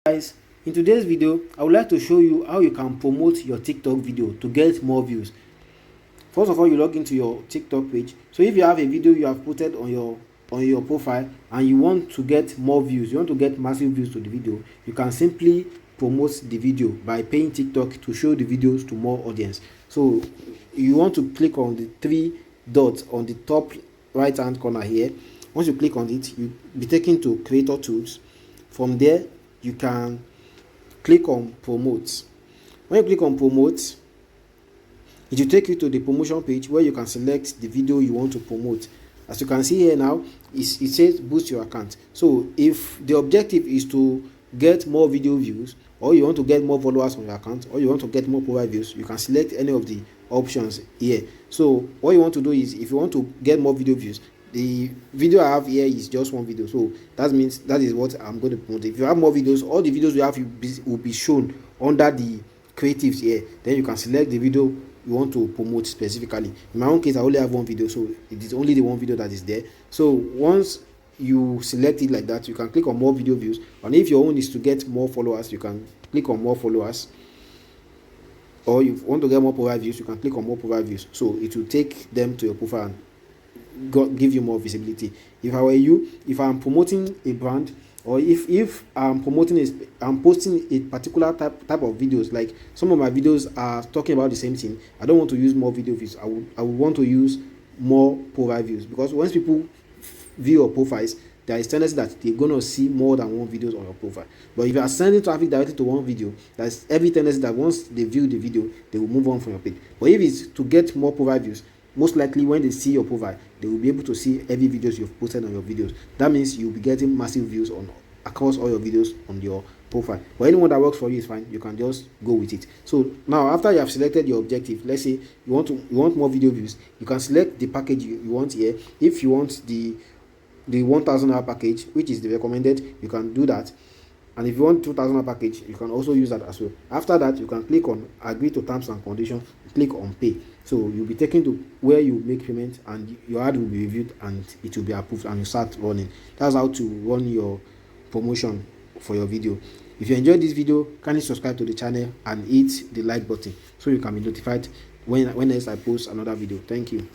Guys, in today's video I would like to show you how you can promote your TikTok video to get more views. First of all, you log into your TikTok page. So if you have a video you have posted on your profile and you want to get more views, you want to get massive views to the video, you can simply promote the video by paying TikTok to show the videos to more audience. So you want to click on the three dots on the top right hand corner here. Once you click on it, you'll be taken to Creator Tools. From there you can click on Promote. When you click on Promote, it will take you to the promotion page where you can select the video you want to promote. As you can see here now, it says boost your account. So if the objective is to get more video views, or you want to get more followers on your account, or you want to get more profile views, you can select any of the options here. So what you want to do is, if you want to get more video views, the video I have here is just one video, so that means that is what I'm going to promote. If you have more videos, all the videos you have will be shown under the creatives here. Then you can select the video you want to promote specifically. In my own case, I only have one video, so it is only the one video that is there. So once you select it like that, you can click on more video views, and if your own is to get more followers, you can click on more followers, or you want to get more profile views, you can click on more profile views. So it will take them to your profile and give you more visibility. If I were you, if I'm promoting a brand, or if I'm posting a particular type of videos, like some of my videos are talking about the same thing, I don't want to use more video views. I would want to use more profile views, because once people view your profiles, there is tendency that they're going to see more than one videos on your profile. But if you are sending traffic directly to one video, there's every tendency that once they view the video, they will move on from your page. But if it's to get more profile views, most likely when they see your profile, they will be able to see every videos you've posted on your videos. That means you'll be getting massive views on across all your videos on your profile. But anyone that works for you is fine. You can just go with it. So now, after you have selected your objective, let's say you want more video views, you can select the package you want here. If you want the 1000 hour package, which is the recommended, you can do that. And if you want 2000 hour package, you can also use that as well. After that, you can click on agree to terms and conditions, click on pay. So you'll be taken to where you make payment, and your ad will be reviewed and it will be approved, and you start running. That's how to run your promotion for your video. If you enjoyed this video, kindly subscribe to the channel and hit the like button so you can be notified when else I post another video. Thank you.